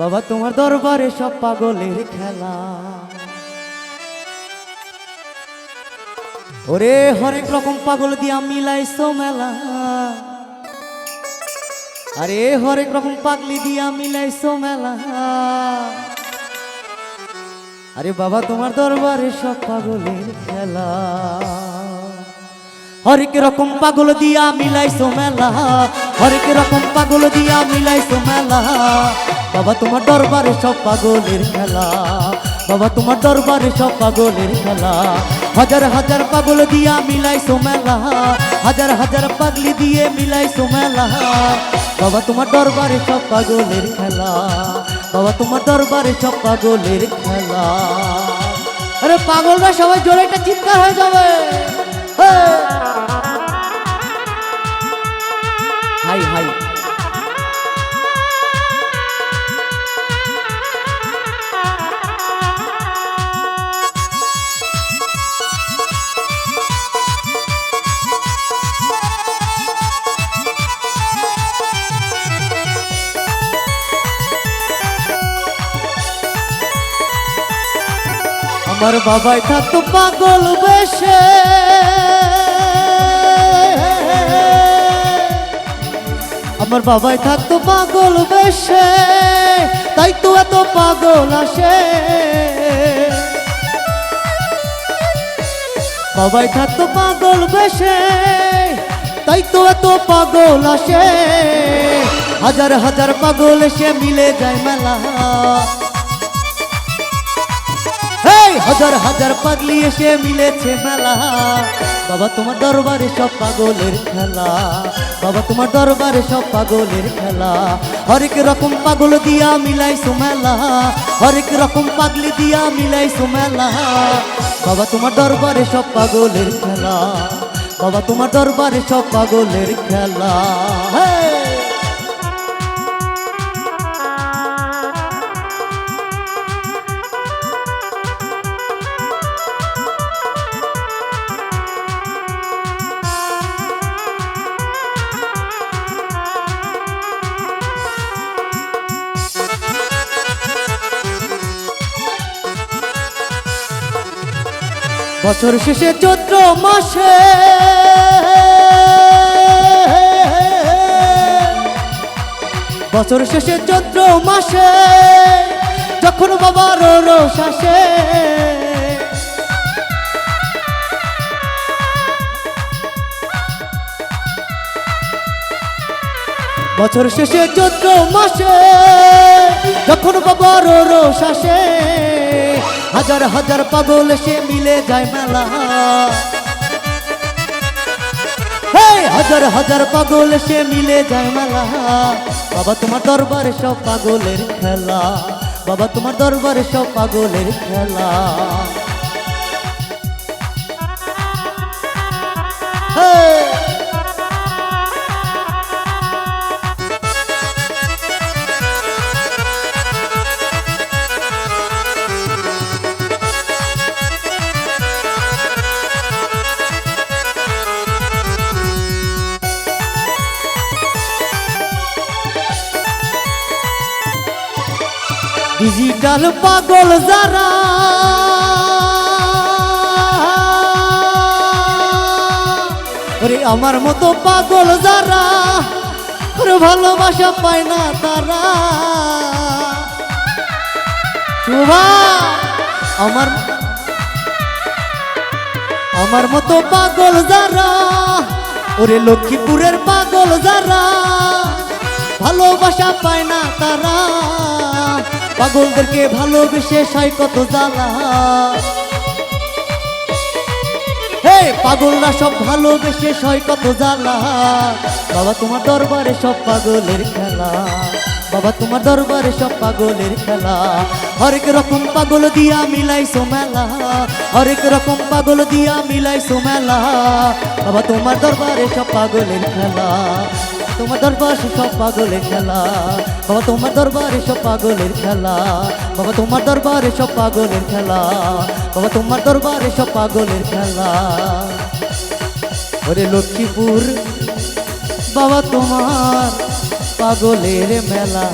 বাবা তোমার দরবারে সব পাগলের খেলা। ওরে হরেক রকম পাগল দিয়া মিলাইছো মেলা, আরে হরেক রকম পাগলি দিয়া মিলাইছো মেলা। আরে বাবা তোমার দরবারে সব পাগলের খেলা। হরেক রকম পাগল দিয়া মিলাইছো মেলা, হরেক রকম পাগল দিয়া মিলাইছো মেলা। বাবা তোমার দরবারে সব পাগলের খেলা, বাবা তোমার দরবারে সব পাগলের খেলা। হাজার হাজার পাগল দিয়া মিলাইছো মেলা, হাজার হাজার পাগলি দিয়ে মিলাইছো মেলা। বাবা তোমার দরবারে সব পাগলের খেলা, বাবা তোমার দরবারে সব পাগলের খেলা। আরে পাগলরা সবাই জোরে একটা চিৎকার হয়ে যাবে। হাই হাই আমার বাবাই থাকতো পাগল বেশে, আমার বাবাই থাকতো পাগল বেশে, তাই তো এত পাগল আসে। বাবাই থাকতো পাগল বেশে, তাই তো এত পাগল আসে। হাজার হাজার পাগল এসে মিলে যায় মেলা, হাজার হাজার পাগলি এসে মিলেছে মেলা। বাবা তোমার দরবারে সব পাগলের খেলা, বাবা তোমার দরবারে সব পাগলের খেলা। হরেক রকম পাগল দিয়া মিলাইছো মেলা, হরেক রকম পাগলি দিয়া মিলাইছো মেলা। বাবা তোমার দরবারে সব পাগলের খেলা, বাবা তোমার দরবারে সব পাগলের খেলা। বছর শেষে চৈত্র মাসে, বছর শেষে চৈত্র মাসে, যখন বাবার রোষ আসে। বছর শেষে চৈত্র মাসে, যখন বাবার রোষ আসে। হাজার হাজার পাগল এসে মিলে যায় মেলা, হাজার হাজার পাগল এসে মিলে যায় মেলা। বাবা তোমার দরবারে সব পাগলের খেলা, বাবা তোমার দরবারে সব পাগলের খেলা। ডিজিটাল পাগল যারা, ওরে আমার মতো পাগল যারা, ওরে ভালোবাসা পায় না তারা। শোভা আমার মতো পাগল যারা, ওরে লক্ষ্মীপুরের পাগল যারা, ভালোবাসা পায় না তারা। পাগলদেরকে ভালোবেসে সাই কত জ্বালা, পাগলরা সব ভালোবেসে সয় কত জ্বালা। বাবা তোমার দরবারে সব পাগলের খেলা, বাবা তোমার দরবারে সব পাগলের খেলা। হরেক রকম পাগল দিয়া মিলাইছো মেলা, হরেক রকম পাগল দিয়া মিলাইছো মেলা। বাবা তোমার দরবারে সব পাগলের খেলা, তোমার দরবারে সব পাগলের খেলা। বাবা তোমার দরবারে সব পাগলের খেলা, বাবা তোমার দরবারে সব পাগলের খেলা, বাবা তোমার দরবারে সব পাগলের খেলা। ওরে লক্ষ্মীপুর বাবা তোমার পাগলের মেলা।